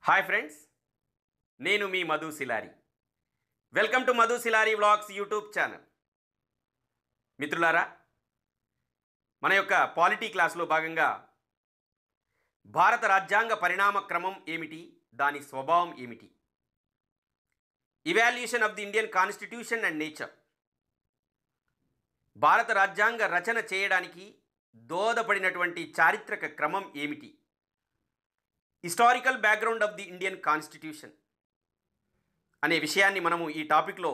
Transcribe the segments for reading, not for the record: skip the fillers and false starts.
Hi friends, నేను మీ Madhu Silari. Welcome to Madhu Silari vlogs YouTube channel. మిత్రులారా, మన యొక్క పాలిటీ క్లాస్లో భాగంగా భారత రాజ్యాంగ పరిణామ క్రమం ఏమిటి, దాని స్వభావం ఏమిటి, evaluation of the Indian constitution and nature, భారత రాజ్యాంగ రచన చేయడానికి దోహదపడినటువంటి చారిత్రక క్రమం ఏమిటి, historical background of the Indian constitution అనే విషయాన్ని మనము ఈ టాపిక్లో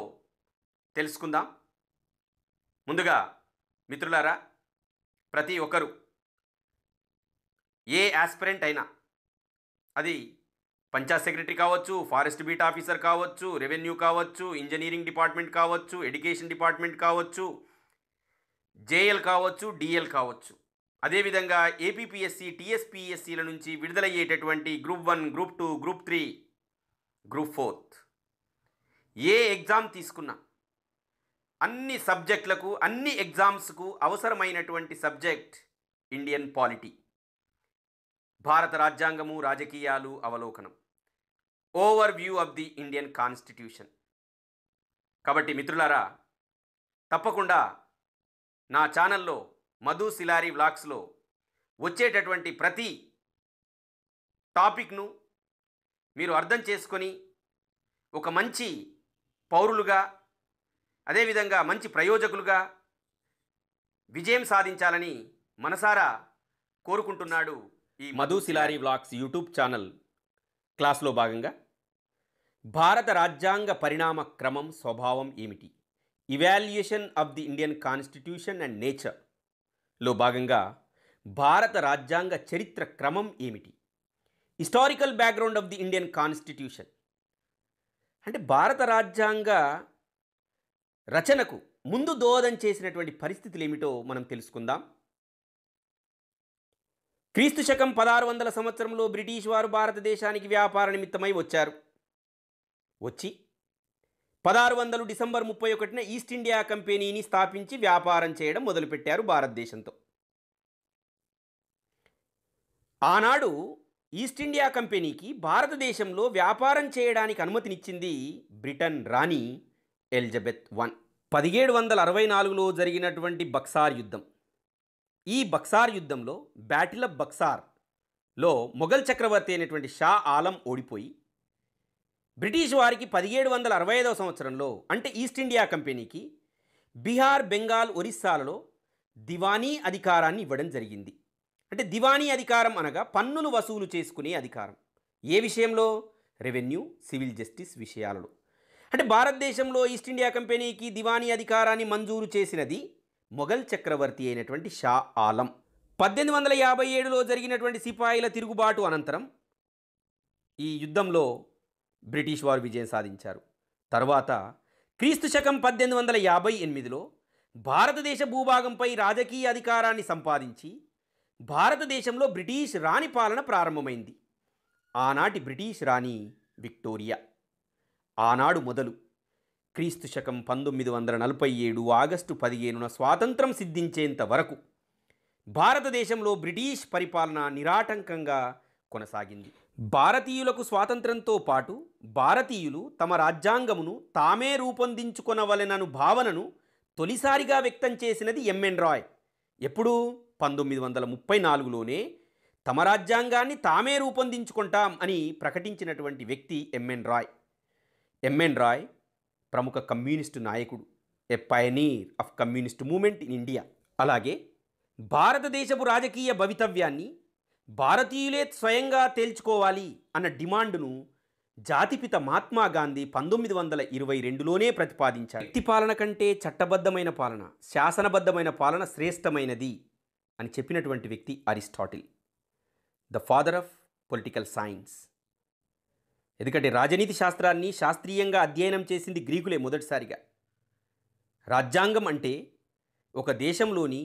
తెలుసుకుందాం. ముందుగా మిత్రులారా, ప్రతి ఒక్కరు ఏ ఆస్పిరెంట్ అయినా, అది పంచాయత్ సెక్రటరీ కావచ్చు, ఫారెస్ట్ బీట్ ఆఫీసర్ కావచ్చు, రెవెన్యూ కావచ్చు, ఇంజనీరింగ్ డిపార్ట్మెంట్ కావచ్చు, ఎడ్యుకేషన్ డిపార్ట్మెంట్ కావచ్చు, జేఎల్ కావచ్చు, డిఎల్ కావచ్చు, అదేవిధంగా ఏపీపీఎస్సీ, టీఎస్పీఎస్సీల నుంచి విడుదలయ్యేటటువంటి గ్రూప్ 1, గ్రూప్ 2, గ్రూప్ 3, గ్రూప్ 4 ఏ ఎగ్జామ్ తీసుకున్నా అన్ని సబ్జెక్టులకు, అన్ని ఎగ్జామ్స్కు అవసరమైనటువంటి సబ్జెక్ట్ ఇండియన్ పాలిటీ, భారత రాజ్యాంగము, రాజకీయాలు, అవలోకనం, over view of the Indian constitution. కాబట్టి మిత్రులారా, తప్పకుండా నా ఛానల్లో మధు సిలారి వ్లాగ్స్లో వచ్చేటటువంటి ప్రతి టాపిక్ను మీరు అర్థం చేసుకొని ఒక మంచి పౌరులుగా, అదేవిధంగా మంచి ప్రయోజకులుగా విజయం సాధించాలని మనసారా కోరుకుంటున్నాడు ఈ Madhu Silari vlogs YouTube channel. క్లాస్లో భాగంగా భారత రాజ్యాంగ పరిణామ క్రమం, స్వభావం ఏమిటి, evaluation of the Indian constitution and nature లో భాగంగా భారత రాజ్యాంగ చరిత్ర క్రమం ఏమిటి, historical background of the Indian constitution అంటే భారత రాజ్యాంగ రచనకు ముందు దోహదం చేసినటువంటి పరిస్థితులు ఏమిటో మనం తెలుసుకుందాం. క్రీస్తు శకం 1600 సంవత్సరంలో బ్రిటిష్ వారు భారతదేశానికి వ్యాపార నిమిత్తమై వచ్చారు. వచ్చి 1600 డిసెంబర్ 31న ఈస్ట్ ఇండియా కంపెనీని స్థాపించి వ్యాపారం చేయడం మొదలుపెట్టారు భారతదేశంతో. ఆనాడు ఈస్ట్ ఇండియా కంపెనీకి భారతదేశంలో వ్యాపారం చేయడానికి అనుమతినిచ్చింది బ్రిటన్ రాణి ఎలిజబెత్ I. 1764లో జరిగినటువంటి బక్సార్ యుద్ధం. ఈ బక్సార్ యుద్ధంలో, బ్యాటిల్ ఆఫ్ బక్సార్లో మొఘల్ చక్రవర్తి అయినటువంటి షా ఆలం ఓడిపోయి బ్రిటిష్ వారికి 1765వ సంవత్సరంలో, అంటే ఈస్ట్ ఇండియా కంపెనీకి బీహార్, బెంగాల్, ఒరిస్సాలలో దివానీ అధికారాన్ని ఇవ్వడం జరిగింది. అంటే దివానీ అధికారం అనగా పన్నులు వసూలు చేసుకునే అధికారం. ఏ విషయంలో? రెవెన్యూ, సివిల్ జస్టిస్ విషయాలలో. అంటే భారతదేశంలో ఈస్ట్ ఇండియా కంపెనీకి దివానీ అధికారాన్ని మంజూరు చేసినది మొఘల్ చక్రవర్తి అయినటువంటి షా ఆలం. 1857లో జరిగినటువంటి సిపాయిల తిరుగుబాటు అనంతరం ఈ యుద్ధంలో బ్రిటిష్ వారు విజయం సాధించారు. తర్వాత క్రీస్తు శకం 1858లో భారతదేశ భూభాగంపై రాజకీయ అధికారాన్ని సంపాదించి భారతదేశంలో బ్రిటిష్ రాణి పాలన ప్రారంభమైంది. ఆనాటి బ్రిటిష్ రాణి విక్టోరియా. ఆనాడు మొదలు క్రీస్తు శకం 1947 ఆగస్టు 15న స్వాతంత్రం సిద్ధించేంత వరకు భారతదేశంలో బ్రిటిష్ పరిపాలన నిరాటంకంగా కొనసాగింది. భారతీయులకు స్వాతంత్రంతో పాటు భారతీయులు తమ రాజ్యాంగమును తామే రూపొందించుకొనవలెనను భావనను తొలిసారిగా వ్యక్తం చేసినది ఎంఎన్ రాయ్. ఎప్పుడు? 1934లోనే తమ రాజ్యాంగాన్ని తామే రూపొందించుకుంటాం అని ప్రకటించినటువంటి వ్యక్తి ఎంఎన్ రాయ్. ఎంఎన్ రాయ్ ప్రముఖ కమ్యూనిస్టు నాయకుడు, a pioneer of communist movement in India. అలాగే భారతదేశపు రాజకీయ భవితవ్యాన్ని భారతీయులే స్వయంగా తేల్చుకోవాలి అన్న డిమాండును జాతిపిత మహాత్మా గాంధీ 1922లోనే ప్రతిపాదించారు. వ్యక్తి పాలన కంటే చట్టబద్ధమైన పాలన, శాసనబద్ధమైన పాలన శ్రేష్టమైనది అని చెప్పినటువంటి వ్యక్తి Aristotle, the father of political science. ఎందుకంటే రాజనీతి శాస్త్రాన్ని శాస్త్రీయంగా అధ్యయనం చేసింది గ్రీకులే మొదటిసారిగా. రాజ్యాంగం అంటే ఒక దేశంలోని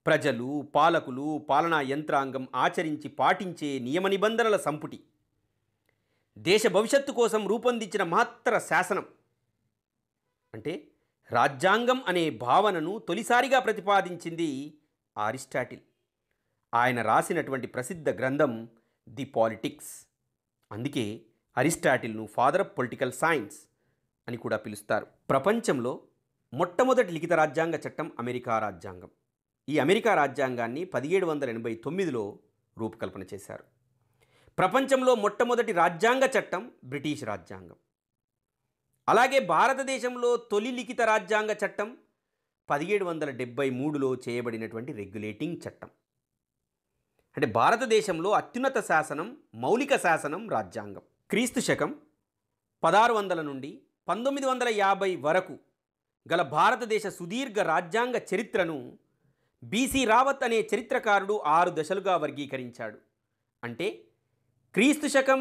ప్రజలు, పాలకులు, పాలనా యంత్రాంగం ఆచరించి పాటించే నియమ నిబంధనల సంపుటి, దేశ భవిష్యత్తు కోసం రూపొందించిన మహత్తర శాసనం. అంటే రాజ్యాంగం అనే భావనను తొలిసారిగా ప్రతిపాదించింది అరిస్టాటిల్. ఆయన రాసినటువంటి ప్రసిద్ధ గ్రంథం ది పాలిటిక్స్. అందుకే అరిస్టాటిల్ను ఫాదర్ ఆఫ్ పొలిటికల్ సైన్స్ అని కూడా పిలుస్తారు. ప్రపంచంలో మొట్టమొదటి లిఖిత రాజ్యాంగ చట్టం అమెరికా రాజ్యాంగం. ఈ అమెరికా రాజ్యాంగాన్ని 1789లో రూపకల్పన చేశారు. ప్రపంచంలో మొట్టమొదటి రాజ్యాంగ చట్టం బ్రిటిష్ రాజ్యాంగం. అలాగే భారతదేశంలో తొలి లిఖిత రాజ్యాంగ చట్టం 1773లో చేయబడినటువంటి రెగ్యులేటింగ్ చట్టం. అంటే భారతదేశంలో అత్యున్నత శాసనం, మౌలిక శాసనం రాజ్యాంగం. క్రీస్తు శకం 1600 నుండి 1950 వరకు గల భారతదేశ సుదీర్ఘ రాజ్యాంగ చరిత్రను బీసీ రావత్ అనే చరిత్రకారుడు 6 దశలుగా వర్గీకరించాడు. అంటే క్రీస్తు శకం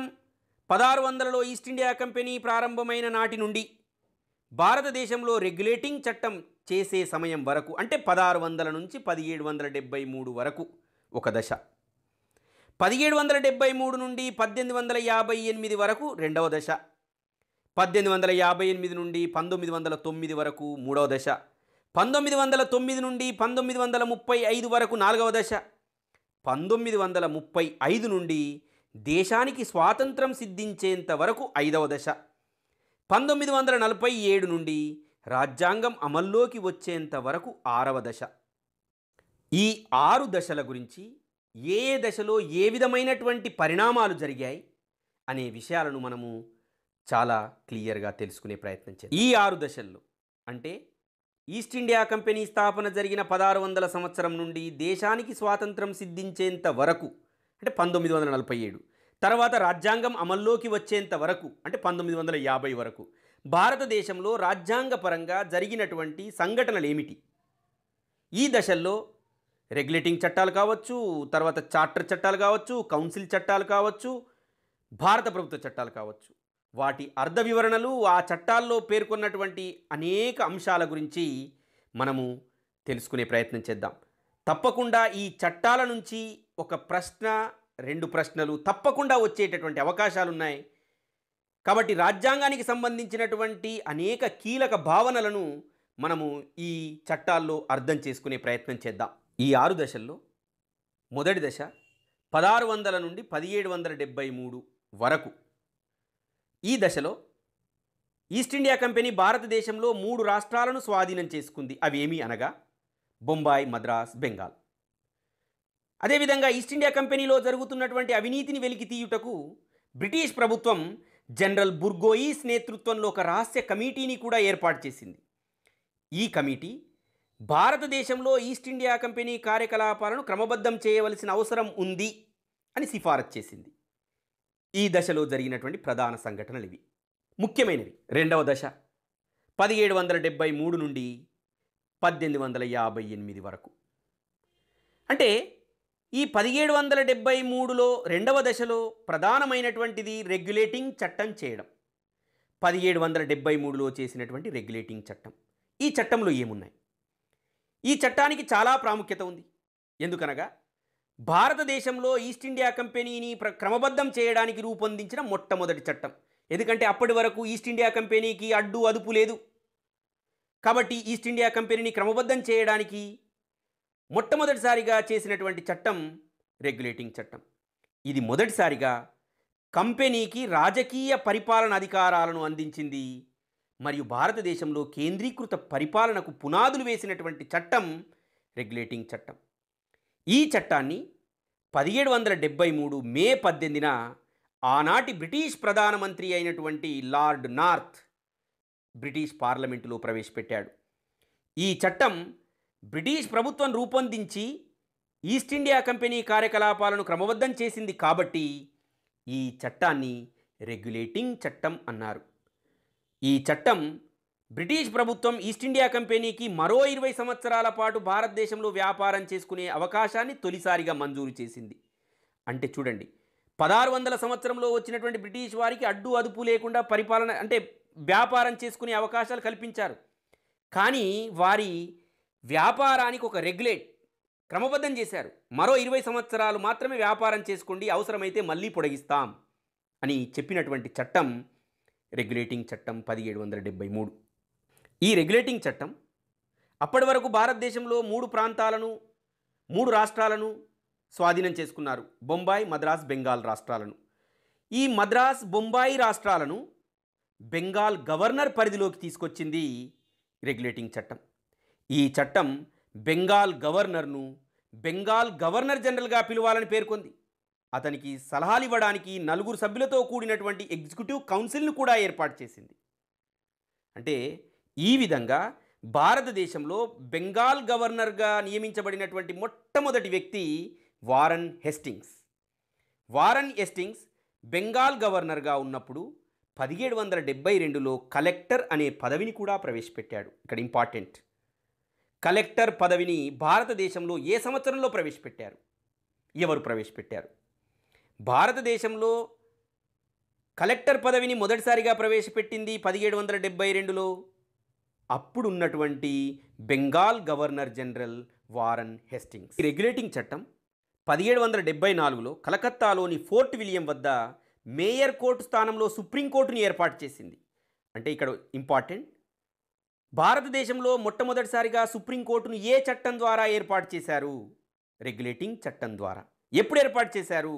1600లో ఈస్ట్ ఇండియా కంపెనీ ప్రారంభమైన నాటి నుండి భారతదేశంలో రెగ్యులేటింగ్ చట్టం చేసే సమయం వరకు, అంటే 1600 నుంచి 1773 వరకు ఒక దశ, 1773 నుండి 1858 వరకు రెండవ దశ, 1858 నుండి 1909 వరకు మూడవ దశ, 1909 నుండి 1935 వరకు నాలుగవ దశ, 1935 నుండి దేశానికి స్వాతంత్రం సిద్ధించేంత వరకు ఐదవ దశ, 1947 నుండి రాజ్యాంగం అమల్లోకి వచ్చేంత వరకు ఆరవ దశ. ఈ 6 దశల గురించి ఏ దశలో ఏ విధమైనటువంటి పరిణామాలు జరిగాయి అనే విషయాలను మనము చాలా క్లియర్గా తెలుసుకునే ప్రయత్నం చేద్దాం. ఈ 6 దశల్లో అంటే ఈస్ట్ ఇండియా కంపెనీ స్థాపన జరిగిన 1600 సంవత్సరం నుండి దేశానికి స్వాతంత్రం సిద్ధించేంత వరకు, అంటే 1947, తర్వాత రాజ్యాంగం అమల్లోకి వచ్చేంత వరకు, అంటే 1950 వరకు భారతదేశంలో రాజ్యాంగపరంగా జరిగినటువంటి సంఘటనలు ఏమిటి? ఈ దశల్లో రెగ్యులేటింగ్ చట్టాలు కావచ్చు, తర్వాత చార్టర్ చట్టాలు కావచ్చు, కౌన్సిల్ చట్టాలు కావచ్చు, భారత ప్రభుత్వ చట్టాలు కావచ్చు, వాటి అర్థ వివరణలు, ఆ చట్టాల్లో పేర్కొన్నటువంటి అనేక అంశాల గురించి మనము తెలుసుకునే ప్రయత్నం చేద్దాం. తప్పకుండా ఈ చట్టాల నుంచి ఒక ప్రశ్న, 2 ప్రశ్నలు తప్పకుండా వచ్చేటటువంటి అవకాశాలు ఉన్నాయి. కాబట్టి రాజ్యాంగానికి సంబంధించినటువంటి అనేక కీలక భావనలను మనము ఈ చట్టాల్లో అర్థం చేసుకునే ప్రయత్నం చేద్దాం. ఈ 6 దశల్లో మొదటి దశ 1600 నుండి 1773 వరకు. ఈ దశలో ఈస్ట్ ఇండియా కంపెనీ భారతదేశంలో 3 రాష్ట్రాలను స్వాధీనం చేసుకుంది. అవి ఏమి అనగా బొంబాయి, మద్రాస్, బెంగాల్. అదేవిధంగా ఈస్ట్ ఇండియా కంపెనీలో జరుగుతున్నటువంటి అవినీతిని వెలికి తీయుటకు బ్రిటిష్ ప్రభుత్వం జనరల్ బుర్గోయిస్ నేతృత్వంలో ఒక రహస్య కమిటీని కూడా ఏర్పాటు చేసింది. ఈ కమిటీ భారతదేశంలో ఈస్ట్ ఇండియా కంపెనీ కార్యకలాపాలను క్రమబద్ధం చేయవలసిన అవసరం ఉంది అని సిఫారసు చేసింది. ఈ దశలో జరిగినటువంటి ప్రధాన సంఘటనలు ఇవి, ముఖ్యమైనవి. రెండవ దశ 1773 నుండి 1858 వరకు. అంటే ఈ 1773లో రెండవ దశలో ప్రధానమైనటువంటిది రెగ్యులేటింగ్ చట్టం చేయడం. 1773లో చేసినటువంటి రెగ్యులేటింగ్ చట్టం. ఈ చట్టంలో ఏమున్నాయి? ఈ చట్టానికి చాలా ప్రాముఖ్యత ఉంది. ఎందుకనగా భారతదేశంలో ఈస్ట్ ఇండియా కంపెనీని క్రమబద్ధం చేయడానికి రూపొందించిన మొట్టమొదటి చట్టం. ఎందుకంటే అప్పటి వరకు ఈస్ట్ ఇండియా కంపెనీకి అడ్డు అదుపు లేదు. కాబట్టి ఈస్ట్ ఇండియా కంపెనీని క్రమబద్ధం చేయడానికి మొట్టమొదటిసారిగా చేసినటువంటి చట్టం రెగ్యులేటింగ్ చట్టం. ఇది మొదటిసారిగా కంపెనీకి రాజకీయ పరిపాలన అధికారాలను అందించింది మరియు భారతదేశంలో కేంద్రీకృత పరిపాలనకు పునాదులు వేసినటువంటి చట్టం రెగ్యులేటింగ్ చట్టం. ఈ చట్టాన్ని 1773 మే 18న ఆనాటి బ్రిటిష్ ప్రధానమంత్రి అయినటువంటి లార్డ్ నార్త్ బ్రిటిష్ పార్లమెంటులో ప్రవేశపెట్టాడు. ఈ చట్టం బ్రిటిష్ ప్రభుత్వం రూపొందించి ఈస్ట్ ఇండియా కంపెనీ కార్యకలాపాలను క్రమబద్ధం చేసింది కాబట్టి ఈ చట్టాన్ని రెగ్యులేటింగ్ చట్టం అన్నారు. ఈ చట్టం బ్రిటిష్ ప్రభుత్వం ఈస్ట్ ఇండియా కంపెనీకి మరో 20 సంవత్సరాల పాటు భారతదేశంలో వ్యాపారం చేసుకునే అవకాశాన్ని తొలిసారిగా మంజూరు చేసింది. అంటే చూడండి, 1600 సంవత్సరంలో వచ్చినటువంటి బ్రిటిష్ వారికి అడ్డు అదుపు లేకుండా పరిపాలన అంటే వ్యాపారం చేసుకునే అవకాశాలు కల్పించారు. కానీ వారి వ్యాపారానికి ఒక క్రమబద్ధం చేశారు. మరో 20 సంవత్సరాలు మాత్రమే వ్యాపారం చేసుకోండి, అవసరమైతే మళ్ళీ పొడిగిస్తాం అని చెప్పినటువంటి చట్టం రెగ్యులేటింగ్ చట్టం 1773. ఈ రెగ్యులేటింగ్ చట్టం అప్పటి వరకు భారతదేశంలో 3 ప్రాంతాలను, 3 రాష్ట్రాలను స్వాధీనం చేసుకున్నారు, బొంబాయి, మద్రాస్, బెంగాల్ రాష్ట్రాలను. ఈ మద్రాస్, బొంబాయి రాష్ట్రాలను బెంగాల్ గవర్నర్ పరిధిలోకి తీసుకొచ్చింది రెగ్యులేటింగ్ చట్టం. ఈ చట్టం బెంగాల్ గవర్నర్ను బెంగాల్ గవర్నర్ జనరల్గా పిలవాలని పేర్కొంది. అతనికి సలహాలు ఇవ్వడానికి 4 సభ్యులతో కూడినటువంటి ఎగ్జిక్యూటివ్ కౌన్సిల్ను కూడా ఏర్పాటు చేసింది. అంటే ఈ విధంగా భారతదేశంలో బెంగాల్ గవర్నర్గా నియమించబడినటువంటి మొట్టమొదటి వ్యక్తి Warren Hastings. Warren Hastings Bengal గవర్నర్గా ఉన్నప్పుడు 1772లో కలెక్టర్ అనే పదవిని కూడా ప్రవేశపెట్టాడు. ఇక్కడ ఇంపార్టెంట్, కలెక్టర్ పదవిని భారతదేశంలో ఏ సంవత్సరంలో ప్రవేశపెట్టారు, ఎవరు ప్రవేశపెట్టారు? భారతదేశంలో కలెక్టర్ పదవిని మొదటిసారిగా ప్రవేశపెట్టింది 1772లో. అప్పుడున్నటువంటి Bengal governor general Warren Hastings. ఈ రెగ్యులేటింగ్ చట్టం 1774లో కలకత్తాలోని ఫోర్ట్ విలియం వద్ద మేయర్ కోర్టు స్థానంలో సుప్రీంకోర్టుని ఏర్పాటు చేసింది. అంటే ఇక్కడ ఇంపార్టెంట్, భారతదేశంలో మొట్టమొదటిసారిగా సుప్రీంకోర్టును ఏ చట్టం ద్వారా ఏర్పాటు చేశారు? రెగ్యులేటింగ్ చట్టం ద్వారా. ఎప్పుడు ఏర్పాటు చేశారు?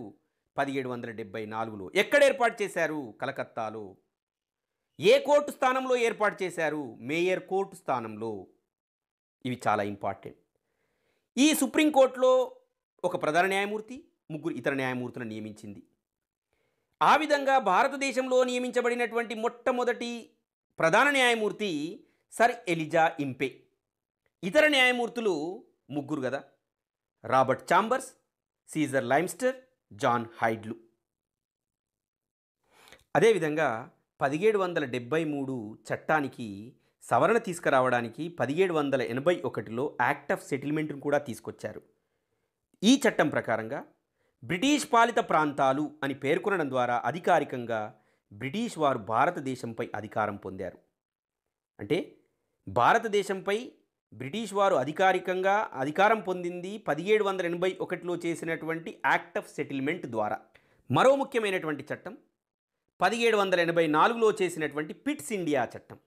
1774లో. ఎక్కడ ఏర్పాటు చేశారు? కలకత్తాలో. ఏ కోర్టు స్థానంలో ఏర్పాటు చేశారు? మేయర్ కోర్టు స్థానంలో. ఇవి చాలా ఇంపార్టెంట్. ఈ సుప్రీంకోర్టులో ఒక ప్రధాన న్యాయమూర్తి, 3 ఇతర న్యాయమూర్తులను నియమించింది. ఆ విధంగా భారతదేశంలో నియమించబడినటువంటి మొట్టమొదటి ప్రధాన న్యాయమూర్తి సర్ ఎలిజా ఇంపే. ఇతర న్యాయమూర్తులు 3 కదా, రాబర్ట్ చాంబర్స్, సీజర్ లైమ్స్టర్, జాన్ హైడ్లు. అదేవిధంగా 1773 చట్టానికి సవరణ తీసుకురావడానికి 1781లో యాక్ట్ ఆఫ్ సెటిల్మెంట్ను కూడా తీసుకొచ్చారు. ఈ చట్టం ప్రకారంగా బ్రిటిష్ పాలిత ప్రాంతాలు అని పేర్కొనడం ద్వారా అధికారికంగా బ్రిటిష్ వారు భారతదేశంపై అధికారం పొందారు. అంటే భారతదేశంపై బ్రిటిష్ వారు అధికారికంగా అధికారం పొందింది 1781లో చేసినటువంటి యాక్ట్ ఆఫ్ సెటిల్మెంట్ ద్వారా. మరో ముఖ్యమైనటువంటి చట్టం 1784లో చేసినటువంటి పిట్స్ ఇండియా చట్టం.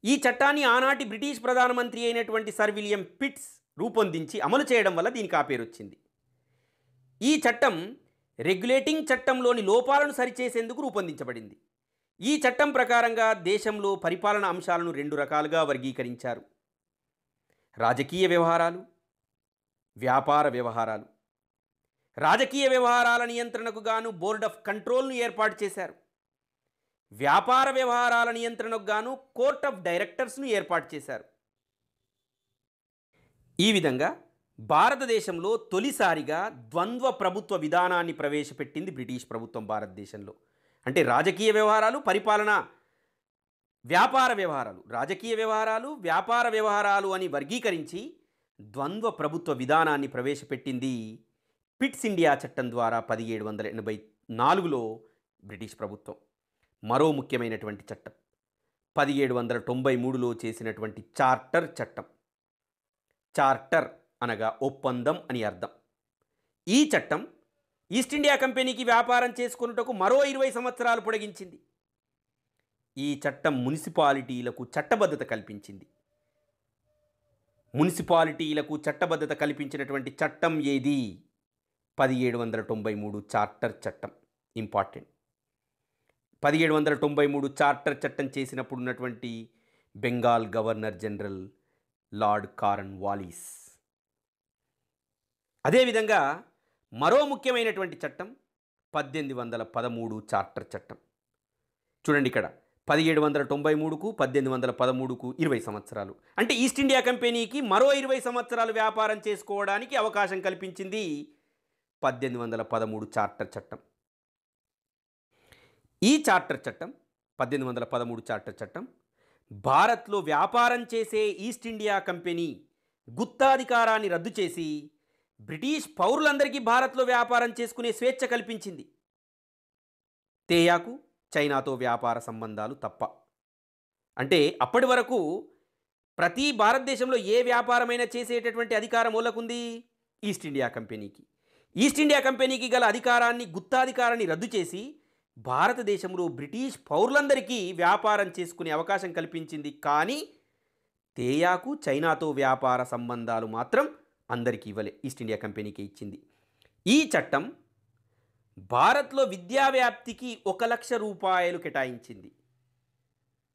ఈ చట్టాన్ని ఆనాటి బ్రిటిష్ ప్రధానమంత్రి అయినటువంటి సర్ విలియం పిట్స్ రూపొందించి అమలు చేయడం వల్ల దీనికి ఆ పేరు వచ్చింది. ఈ చట్టం రెగ్యులేటింగ్ చట్టంలోని లోపాలను సరిచేసేందుకు రూపొందించబడింది. ఈ చట్టం ప్రకారంగా దేశంలో పరిపాలన అంశాలను 2 రకాలుగా వర్గీకరించారు: రాజకీయ వ్యవహారాలు, వ్యాపార వ్యవహారాలు. రాజకీయ వ్యవహారాల నియంత్రణకు గాను బోర్డ్ ఆఫ్ కంట్రోల్ను ఏర్పాటు చేశారు. వ్యాపార వ్యవహారాల నియంత్రణకు గాను కోర్ట్ ఆఫ్ డైరెక్టర్స్ను ఏర్పాటు చేశారు. ఈ విధంగా భారతదేశంలో తొలిసారిగా ద్వంద్వ ప్రభుత్వ విధానాన్ని ప్రవేశపెట్టింది బ్రిటిష్ ప్రభుత్వం భారతదేశంలో. అంటే రాజకీయ వ్యవహారాలు, పరిపాలన, వ్యాపార వ్యవహారాలు, రాజకీయ వ్యవహారాలు, వ్యాపార వ్యవహారాలు అని వర్గీకరించి ద్వంద్వ ప్రభుత్వ విధానాన్ని ప్రవేశపెట్టింది పిట్స్ ఇండియా చట్టం ద్వారా 1784లో బ్రిటిష్ ప్రభుత్వం. మరో ముఖ్యమైనటువంటి చట్టం 1793లో చేసినటువంటి చార్టర్ చట్టం. చార్టర్ అనగా ఒప్పందం అని అర్థం. ఈ చట్టం ఈస్ట్ ఇండియా కంపెనీకి వ్యాపారం చేసుకున్నటకు మరో 20 సంవత్సరాలు పొడిగించింది. ఈ చట్టం మున్సిపాలిటీలకు చట్టబద్ధత కల్పించింది. మున్సిపాలిటీలకు చట్టబద్ధత కల్పించినటువంటి చట్టం ఏది? 1793 చార్టర్ చట్టం. ఇంపార్టెంట్. 1793 చార్టర్ చట్టం చేసినప్పుడు ఉన్నటువంటి Bengal governor general lord Cornwallis. అదేవిధంగా మరో ముఖ్యమైనటువంటి చట్టం 1813 చార్టర్ చట్టం. చూడండి, ఇక్కడ 1793కు 1813కు 20 సంవత్సరాలు. అంటే ఈస్ట్ ఇండియా కంపెనీకి మరో 20 సంవత్సరాలు వ్యాపారం చేసుకోవడానికి అవకాశం కల్పించింది 1813 చార్టర్ చట్టం. ఈ చార్టర్ చట్టం 1813 చార్టర్ చట్టం భారత్లో వ్యాపారం చేసే ఈస్ట్ ఇండియా కంపెనీ గుత్తాధికారాన్ని రద్దు చేసి బ్రిటిష్ పౌరులందరికీ భారత్లో వ్యాపారం చేసుకునే స్వేచ్ఛ కల్పించింది. తేయాకు చైనాతో వ్యాపార సంబంధాలు తప్ప. అంటే అప్పటి వరకు ప్రతి భారతదేశంలో ఏ వ్యాపారమైనా చేసేటటువంటి అధికారం ఓలకుంది ఈస్ట్ ఇండియా కంపెనీకి. ఈస్ట్ ఇండియా కంపెనీకి గల అధికారాన్ని, గుత్తాధికారాన్ని రద్దు చేసి భారతదేశంలో బ్రిటిష్ పౌరులందరికీ వ్యాపారం చేసుకునే అవకాశం కల్పించింది. కానీ తేయాకు చైనాతో వ్యాపార సంబంధాలు మాత్రం అందరికీ ఇవ్వలే, ఈస్ట్ ఇండియా కంపెనీకి ఇచ్చింది. ఈ చట్టం భారత్లో విద్యా వ్యాప్తికి 1,00,000 రూపాయలు కేటాయించింది.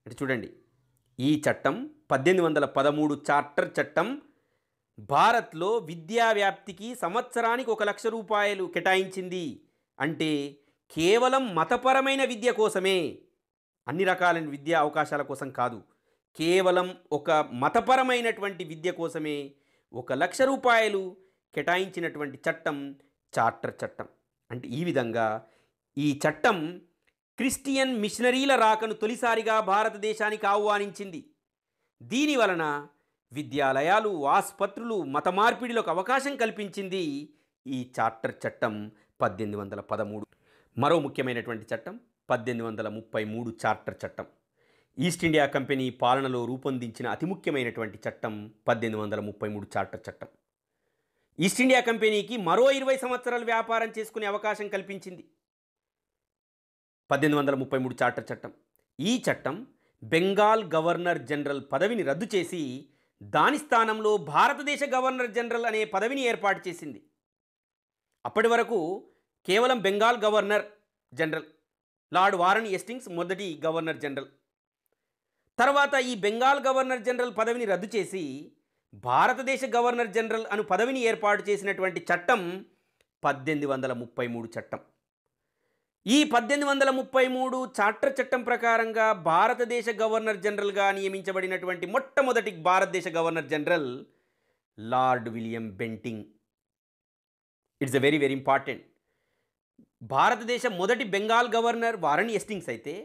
అంటే చూడండి, ఈ చట్టం 1813 చార్టర్ చట్టం భారత్లో విద్యా వ్యాప్తికి సంవత్సరానికి 1,00,000 రూపాయలు కేటాయించింది. అంటే కేవలం మతపరమైన విద్య కోసమే, అన్ని రకాలైన విద్యా అవకాశాల కోసం కాదు, కేవలం ఒక మతపరమైనటువంటి విద్య కోసమే 1,00,000 రూపాయలు కేటాయించినటువంటి చట్టం చార్టర్ చట్టం. అంటే ఈ విధంగా ఈ చట్టం క్రిస్టియన్ మిషనరీల రాకను తొలిసారిగా భారతదేశానికి ఆహ్వానించింది. దీని వలన విద్యాలయాలు, ఆసుపత్రులు, మత మార్పిడిలకు అవకాశం కల్పించింది ఈ చార్టర్ చట్టం 1813. మరో ముఖ్యమైనటువంటి చట్టం 1833 చార్టర్ చట్టం. ఈస్ట్ ఇండియా కంపెనీ పాలనలో రూపొందించిన అతి ముఖ్యమైనటువంటి చట్టం 1833 చార్టర్ చట్టం. ఈస్ట్ ఇండియా కంపెనీకి మరో 20 సంవత్సరాలు వ్యాపారం చేసుకునే అవకాశం కల్పించింది 1833 చార్టర్ చట్టం. ఈ చట్టం బెంగాల్ గవర్నర్ జనరల్ పదవిని రద్దు చేసి దాని స్థానంలో భారతదేశ గవర్నర్ జనరల్ అనే పదవిని ఏర్పాటు చేసింది. అప్పటి వరకు కేవలం Bengal governor general, lord Warren Hastings మొదటి గవర్నర్ జనరల్. తర్వాత ఈ బెంగాల్ గవర్నర్ జనరల్ పదవిని రద్దు చేసి భారతదేశ గవర్నర్ జనరల్ అను పదవిని ఏర్పాటు చేసినటువంటి చట్టం 1833 చట్టం. ఈ 1833 చార్టర్ చట్టం ప్రకారంగా భారతదేశ గవర్నర్ జనరల్గా నియమించబడినటువంటి మొట్టమొదటి భారతదేశ governor general lord William Bentinck. It's a very very important. భారతదేశ మొదటి బెంగాల్ గవర్నర్ వారన్ హేస్టింగ్స్ అయితే,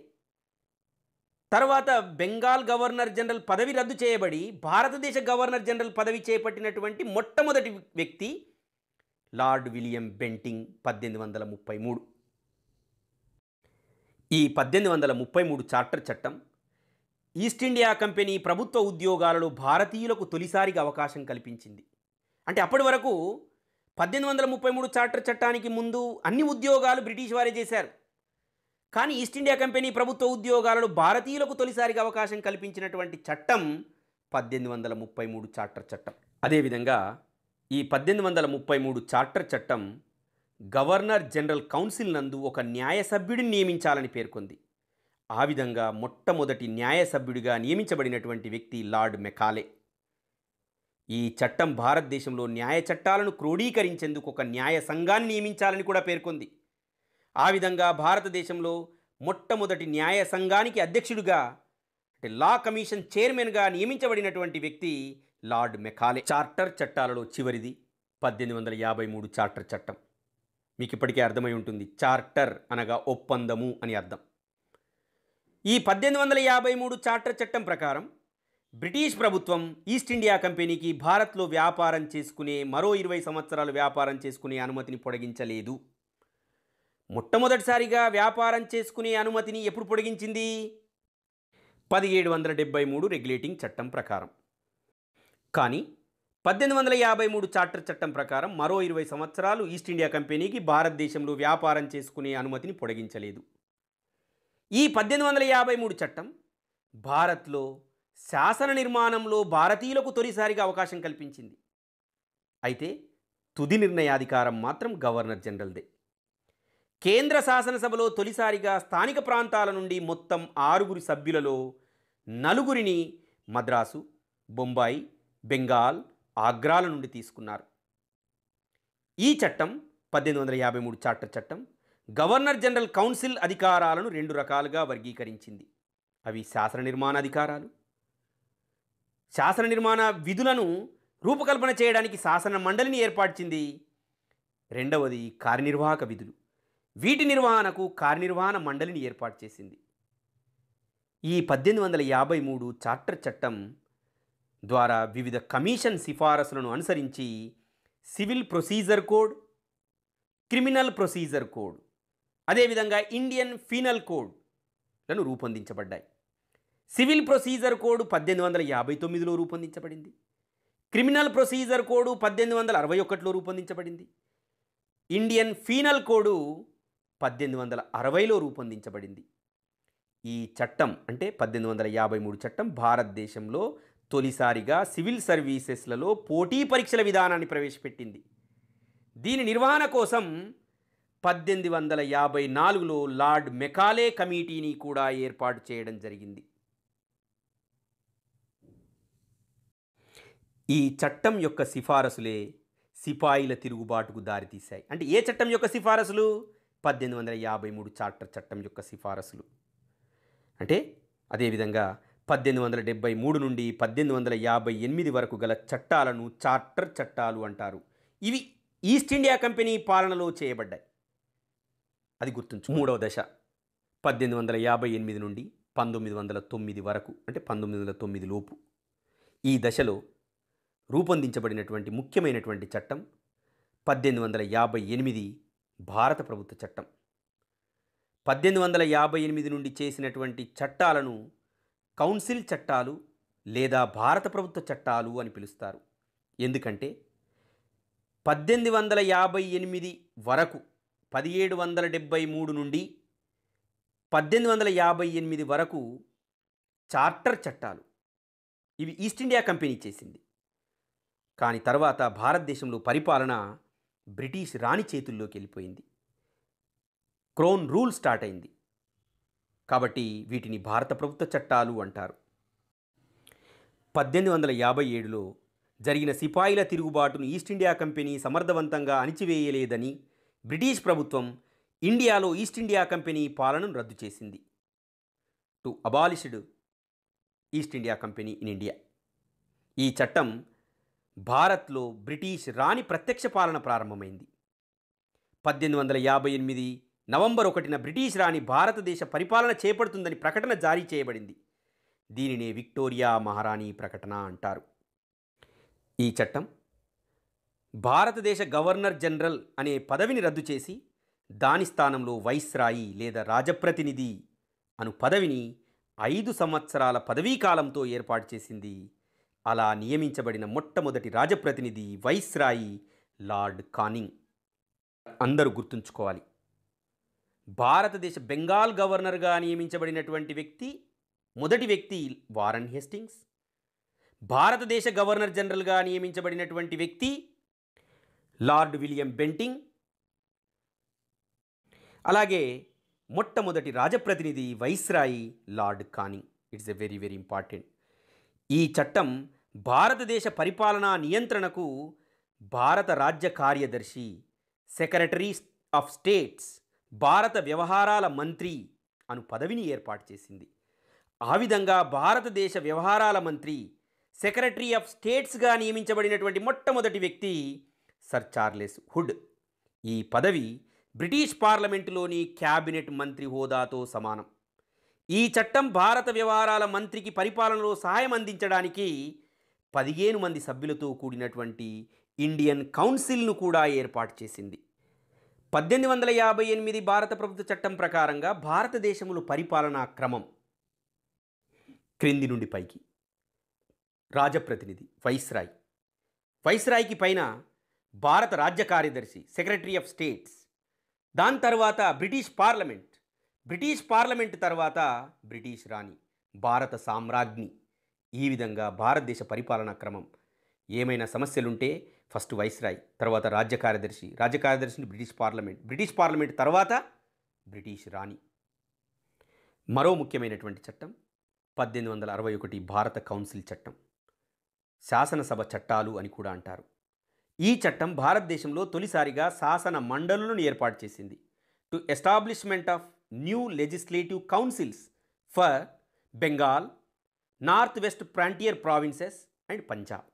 తర్వాత బెంగాల్ గవర్నర్ జనరల్ పదవి రద్దు చేయబడి భారతదేశ గవర్నర్ జనరల్ పదవి చేపట్టినటువంటి మొట్టమొదటి వ్యక్తి లార్డ్ విలియం బెంటింగ్ 1833. ఈ 1833 చార్టర్ చట్టం ఈస్ట్ ఇండియా కంపెనీ ప్రభుత్వ ఉద్యోగాలలో భారతీయులకు తొలిసారిగా అవకాశం కల్పించింది. అంటే అప్పటి వరకు 1833 చార్టర్ చట్టానికి ముందు అన్ని ఉద్యోగాలు బ్రిటిష్ వారే చేశారు. కానీ ఈస్ట్ ఇండియా కంపెనీ ప్రభుత్వ ఉద్యోగాలలో భారతీయులకు తొలిసారిగా అవకాశం కల్పించినటువంటి చట్టం 1833 చార్టర్ చట్టం. అదేవిధంగా ఈ 1833 చార్టర్ చట్టం గవర్నర్ జనరల్ కౌన్సిల్ నందు ఒక న్యాయ సభ్యుడిని నియమించాలని పేర్కొంది. ఆ విధంగా మొట్టమొదటి న్యాయ సభ్యుడిగా నియమించబడినటువంటి వ్యక్తి లార్డ్ మెకాలే. ఈ చట్టం భారతదేశంలో న్యాయ చట్టాలను క్రోడీకరించేందుకు ఒక న్యాయ సంఘాన్ని నియమించాలని కూడా పేర్కొంది. ఆ విధంగా భారతదేశంలో మొట్టమొదటి న్యాయ సంఘానికి అధ్యక్షుడిగా, అంటే లా కమిషన్ చైర్మన్గా నియమించబడినటువంటి వ్యక్తి లార్డ్ మెకాలే. చార్టర్ చట్టాలలో చివరిది 1853 చార్టర్ చట్టం. మీకు ఇప్పటికే అర్థమై ఉంటుంది, చార్టర్ అనగా ఒప్పందము అని అర్థం. ఈ 1853 చార్టర్ చట్టం ప్రకారం బ్రిటిష్ ప్రభుత్వం ఈస్ట్ ఇండియా కంపెనీకి భారత్లో వ్యాపారం చేసుకునే మరో 20 సంవత్సరాలు వ్యాపారం చేసుకునే అనుమతిని పొడిగించలేదు. మొట్టమొదటిసారిగా వ్యాపారం చేసుకునే అనుమతిని ఎప్పుడు పొడిగించింది? 1773 రెగ్యులేటింగ్ చట్టం ప్రకారం. కానీ 1853 చార్టర్ చట్టం ప్రకారం మరో 20 సంవత్సరాలు ఈస్ట్ ఇండియా కంపెనీకి భారతదేశంలో వ్యాపారం చేసుకునే అనుమతిని పొడిగించలేదు. ఈ 1853 చట్టం భారత్లో శాసన నిర్మాణంలో భారతీయులకు తొలిసారిగా అవకాశం కల్పించింది. అయితే తుది నిర్ణయాధికారం మాత్రం గవర్నర్ జనరల్దే. కేంద్ర శాసనసభలో తొలిసారిగా స్థానిక ప్రాంతాల నుండి మొత్తం 6 సభ్యులలో 4 మద్రాసు, బొంబాయి, బెంగాల్, ఆగ్రాల నుండి తీసుకున్నారు. ఈ చట్టం 1853 చార్టర్ చట్టం గవర్నర్ జనరల్ కౌన్సిల్ అధికారాలను 2 రకాలుగా వర్గీకరించింది. అవి శాసన నిర్మాణ అధికారాలు, శాసన నిర్మాణ విధులను రూపకల్పన చేయడానికి శాసన మండలిని ఏర్పాటించింది. రెండవది కార్యనిర్వాహక విధులు, వీటి నిర్వహణకు కార్యనిర్వహణ మండలిని ఏర్పాటు చేసింది. ఈ 1853 చార్టర్ చట్టం ద్వారా వివిధ కమిషన్ సిఫారసులను అనుసరించి civil procedure code, criminal procedure code, అదేవిధంగా ఇండియన్ పీనల్ కోడ్లను రూపొందించబడ్డాయి. సివిల్ ప్రొసీజర్ కోడ్ 1859లో రూపొందించబడింది. క్రిమినల్ ప్రొసీజర్ కోడ్ 1861లో రూపొందించబడింది. ఇండియన్ పీనల్ కోడ్ 1860లో రూపొందించబడింది. ఈ చట్టం అంటే 1853 చట్టం భారతదేశంలో తొలిసారిగా సివిల్ సర్వీసెస్లలో పోటీ పరీక్షల విధానాన్ని ప్రవేశపెట్టింది. దీని నిర్వహణ కోసం 1854లో లార్డ్ మెకాలే కమిటీని కూడా ఏర్పాటు చేయడం జరిగింది. ఈ చట్టం యొక్క సిఫారసులే సిపాయిల తిరుగుబాటుకు దారితీశాయి. అంటే ఏ చట్టం యొక్క సిఫారసులు? 1853 చార్టర్ చట్టం యొక్క సిఫారసులు. అంటే అదేవిధంగా 1873 నుండి 1858 వరకు గల చట్టాలను చార్టర్ చట్టాలు అంటారు. ఇవి ఈస్ట్ ఇండియా కంపెనీ పాలనలో చేయబడ్డాయి. అది గుర్తుంచు. మూడవ దశ 1858 నుండి 1909 వరకు, అంటే 1909 లోపు. ఈ దశలో రూపొందించబడినటువంటి ముఖ్యమైనటువంటి చట్టం 1858 భారత ప్రభుత్వ చట్టం. 1858 నుండి చేసినటువంటి చట్టాలను కౌన్సిల్ చట్టాలు లేదా భారత ప్రభుత్వ చట్టాలు అని పిలుస్తారు. ఎందుకంటే 1858 వరకు 1773 నుండి 1858 వరకు చార్టర్ చట్టాలు, ఇవి ఈస్ట్ ఇండియా కంపెనీ చేసింది. కానీ తర్వాత భారతదేశంలో పరిపాలన బ్రిటిష్ రాణి చేతుల్లోకి వెళ్ళిపోయింది. క్రౌన్ రూల్ స్టార్ట్ అయింది. కాబట్టి వీటిని భారత ప్రభుత్వ చట్టాలు అంటారు. 1857లో జరిగిన సిపాయిల తిరుగుబాటును ఈస్ట్ ఇండియా కంపెనీ సమర్థవంతంగా అణిచివేయలేదని బ్రిటిష్ ప్రభుత్వం ఇండియాలో ఈస్ట్ ఇండియా కంపెనీ పాలనను రద్దు చేసింది. To abolished east India company in India. ఈ చట్టం భారత్లో బ్రిటిష్ రాణి ప్రత్యక్ష పాలన ప్రారంభమైంది. 1858 నవంబర్ 1న బ్రిటిష్ రాణి భారతదేశ పరిపాలన చేపడుతుందని ప్రకటన జారీ చేయబడింది. దీనినే విక్టోరియా మహారాణి ప్రకటన అంటారు. ఈ చట్టం భారతదేశ గవర్నర్ జనరల్ అనే పదవిని రద్దు చేసి దాని స్థానంలో వైస్రాయి లేదా రాజప్రతినిధి అను పదవిని 5 సంవత్సరాల పదవీకాలంతో ఏర్పాటు చేసింది. అలా నియమించబడిన మొట్టమొదటి రాజప్రతినిధి వైస్రాయి లార్డ్ కానింగ్. అందరూ గుర్తుంచుకోవాలి, భారతదేశ బెంగాల్ గవర్నర్గా నియమించబడినటువంటి వ్యక్తి మొదటి వ్యక్తి వారన్ హేస్టింగ్స్. భారతదేశ గవర్నర్ జనరల్గా నియమించబడినటువంటి వ్యక్తి లార్డ్ విలియం బెంటింగ్. అలాగే మొట్టమొదటి రాజప్రతినిధి viceroy lord Canning. It's a very very important. ఈ చట్టం భారతదేశ పరిపాలనా నియంత్రణకు భారత రాజ్య కార్యదర్శి, సెక్రటరీ ఆఫ్ స్టేట్స్, భారత వ్యవహారాల మంత్రి అను పదవిని ఏర్పాటు చేసింది. ఆ విధంగా భారతదేశ వ్యవహారాల మంత్రి, సెక్రటరీ ఆఫ్ స్టేట్స్గా నియమించబడినటువంటి మొట్టమొదటి వ్యక్తి సర్ చార్లెస్ హుడ్. ఈ పదవి బ్రిటిష్ పార్లమెంటులోని క్యాబినెట్ మంత్రి హోదాతో సమానం. ఈ చట్టం భారత వ్యవహారాల మంత్రికి పరిపాలనలో సహాయం అందించడానికి 15 మంది సభ్యులతో కూడినటువంటి ఇండియన్ కౌన్సిల్ను కూడా ఏర్పాటు చేసింది. 1858 భారత ప్రభుత్వ చట్టం ప్రకారంగా భారతదేశంలో పరిపాలనా క్రమం క్రింది నుండి పైకి. రాజప్రతినిధి వైస్రాయ్, వైస్రాయ్కి పైన భారత రాజ్య కార్యదర్శి, సెక్రటరీ ఆఫ్ స్టేట్స్, దాని తర్వాత బ్రిటిష్ పార్లమెంట్, బ్రిటిష్ పార్లమెంట్ తర్వాత బ్రిటిష్ రాణి, భారత సామ్రాజ్ఞి. ఈ విధంగా భారతదేశ పరిపాలనా క్రమం. ఏమైనా సమస్యలుంటే ఫస్ట్ వైస్రాయ్, తర్వాత రాజ్య కార్యదర్శి, రాజ్య కార్యదర్శిని బ్రిటిష్ పార్లమెంట్, బ్రిటిష్ పార్లమెంట్ తర్వాత బ్రిటిష్ రాణి. మరో ముఖ్యమైనటువంటి చట్టం 1861 భారత కౌన్సిల్ చట్టం, శాసనసభ చట్టాలు అని కూడా అంటారు. ఈ చట్టం భారతదేశంలో తొలిసారిగా శాసన మండలులను ఏర్పాటు చేసింది. To establishment of new legislative councils for Bengal, north west frontier provinces and Punjab.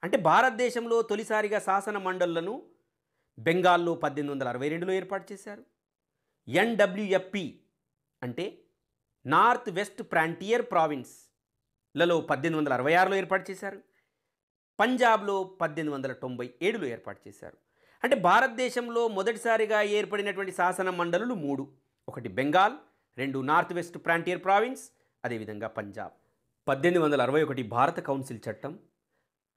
అంటే భారతదేశంలో తొలిసారిగా శాసన మండళ్లను బెంగాల్లో 1862లో ఏర్పాటు చేశారు. ఎన్డబ్ల్యూఎఫ్పి అంటే నార్త్ వెస్ట్ ఫ్రాంటియర్ ప్రావిన్స్లలో 1866లో ఏర్పాటు చేశారు. పంజాబ్లో 1897లో ఏర్పాటు చేశారు. అంటే భారతదేశంలో మొదటిసారిగా ఏర్పడినటువంటి శాసన మండలులు 3. ఒకటి Bengal, 2 north west frontier province, అదేవిధంగా పంజాబ్. 1861 భారత కౌన్సిల్ చట్టం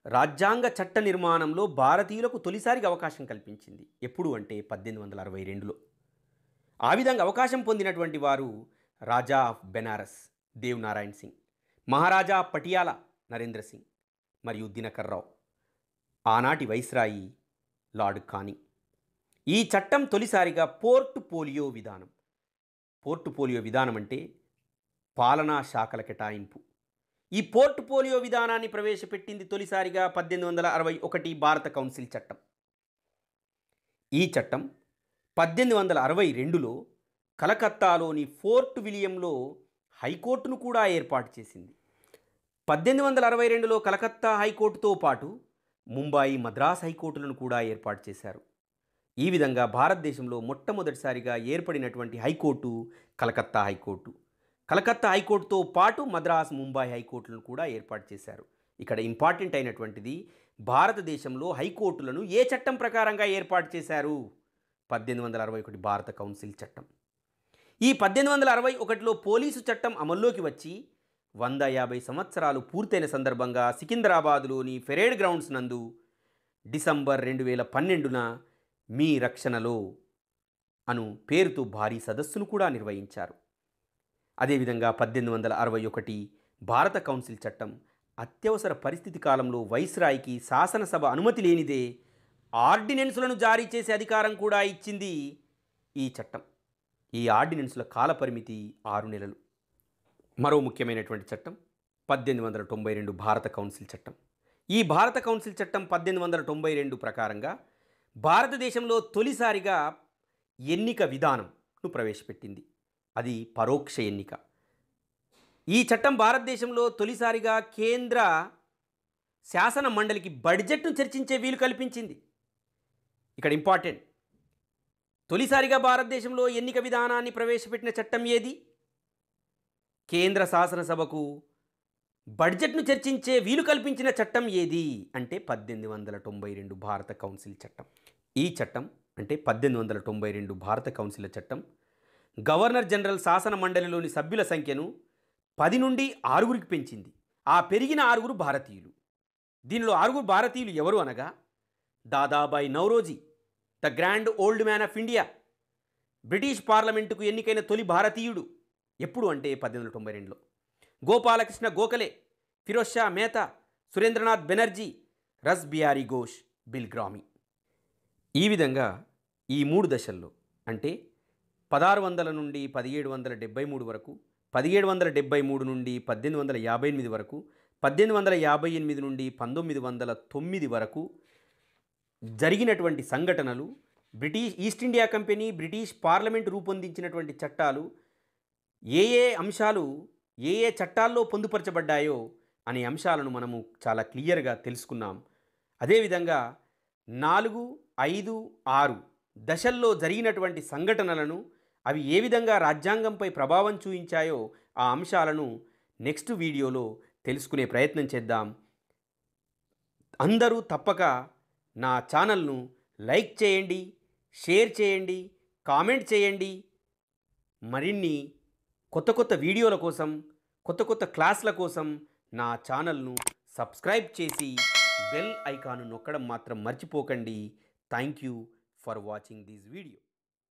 రాజ్యాంగ చట్ట నిర్మాణంలో భారతీయులకు తొలిసారిగా అవకాశం కల్పించింది. ఎప్పుడు అంటే 1862లో. ఆ విధంగా అవకాశం పొందినటువంటి వారు రాజా ఆఫ్ బెనారస్ దేవ్ నారాయణ్ సింగ్, మహారాజా ఆఫ్ పటియాలా నరేంద్ర సింగ్ మరియు దినకర్ రావు, ఆనాటి వైస్రాయి లార్డ్ కానింగ్. ఈ చట్టం తొలిసారిగా పోర్ట్ఫోలియో విధానం అంటే పాలనా శాఖల కేటాయింపు. ఈ పోర్ట్ఫోలియో విధానాన్ని ప్రవేశపెట్టింది తొలిసారిగా 1861 భారత కౌన్సిల్ చట్టం. ఈ చట్టం 1862లో కలకత్తాలోని ఫోర్ట్ విలియంలో హైకోర్టును కూడా ఏర్పాటు చేసింది. 1862లో కలకత్తా హైకోర్టుతో పాటు ముంబాయి, మద్రాస్ హైకోర్టులను కూడా ఏర్పాటు చేశారు. ఈ విధంగా భారతదేశంలో మొట్టమొదటిసారిగా ఏర్పడినటువంటి హైకోర్టు కలకత్తా హైకోర్టు. కలకత్తా హైకోర్టుతో పాటు మద్రాస్, ముంబై హైకోర్టులను కూడా ఏర్పాటు చేశారు. ఇక్కడ ఇంపార్టెంట్ అయినటువంటిది, భారతదేశంలో హైకోర్టులను ఏ చట్టం ప్రకారంగా ఏర్పాటు చేశారు? 1861 భారత కౌన్సిల్ చట్టం. ఈ 1861లో పోలీసు చట్టం అమల్లోకి వచ్చి 150 సంవత్సరాలు పూర్తయిన సందర్భంగా సికింద్రాబాదులోని పెరేడ్ గ్రౌండ్స్ నందు డిసెంబర్ 2012న మీ రక్షణలో అను పేరుతో భారీ సదస్సును కూడా నిర్వహించారు. అదేవిధంగా 1861 భారత కౌన్సిల్ చట్టం అత్యవసర పరిస్థితి కాలంలో వైస్రాయ్కి శాసనసభ అనుమతి లేనిదే ఆర్డినెన్సులను జారీ చేసే అధికారం కూడా ఇచ్చింది ఈ చట్టం. ఈ ఆర్డినెన్సుల కాలపరిమితి 6 నెలలు. మరో ముఖ్యమైనటువంటి చట్టం 1892 భారత కౌన్సిల్ చట్టం. ఈ భారత కౌన్సిల్ చట్టం 1892 ప్రకారంగా భారతదేశంలో తొలిసారిగా ఎన్నిక విధానంను ప్రవేశపెట్టింది. అది పరోక్ష ఎన్నిక. ఈ చట్టం భారతదేశంలో తొలిసారిగా కేంద్ర శాసన మండలికి బడ్జెట్ను చర్చించే వీలు కల్పించింది. ఇక్కడ ఇంపార్టెంట్, తొలిసారిగా భారతదేశంలో ఎన్నిక విధానాన్ని ప్రవేశపెట్టిన చట్టం ఏది? కేంద్ర శాసనసభకు బడ్జెట్ను చర్చించే వీలు కల్పించిన చట్టం ఏది అంటే 1892 భారత కౌన్సిల్ చట్టం. ఈ చట్టం అంటే 1892 భారత కౌన్సిల్ చట్టం గవర్నర్ జనరల్ శాసన మండలిలోని సభ్యుల సంఖ్యను 10 నుండి 6కి పెంచింది. ఆ పెరిగిన 6 భారతీయులు. దీనిలో 6 భారతీయులు ఎవరు అనగా, Dadabhai Naoroji, the grand old man of India, British పార్లమెంటుకు ఎన్నికైన తొలి భారతీయుడు. ఎప్పుడు అంటే 1892లో. గోపాలకృష్ణ గోఖలే, ఫిరోజ్ షా మెహతా, సురేంద్రనాథ్ బెనర్జీ, రస్ బిహారీ ఘోష్, బిల్గ్రామీ. ఈ విధంగా ఈ 3 దశల్లో అంటే 1600 నుండి 1773 వరకు, 1773 నుండి 1858 వరకు, 1858 నుండి 1909 వరకు జరిగినటువంటి సంఘటనలు, East India company, British parliament రూపొందించినటువంటి చట్టాలు, ఏ అంశాలు ఏ చట్టాల్లో పొందుపరచబడ్డాయో అనే అంశాలను మనము చాలా క్లియర్గా తెలుసుకున్నాం. అదేవిధంగా 4, 5, 6 దశల్లో జరిగినటువంటి సంఘటనలను, అవి ఏ విధంగా రాజ్యాంగంపై ప్రభావం చూపించాయో ఆ అంశాలను నెక్స్ట్ వీడియోలో తెలుసుకునే ప్రయత్నం చేద్దాం. అందరూ తప్పక నా ఛానల్ను లైక్ చేయండి, షేర్ చేయండి, కామెంట్ చేయండి. మరిన్ని కొత్త వీడియోల కోసం, కొత్త క్లాసుల కోసం నా ఛానల్ను సబ్స్క్రైబ్ చేసి బెల్ ఐకాను నొక్కడం మాత్రం మర్చిపోకండి. Thank you for watching this video.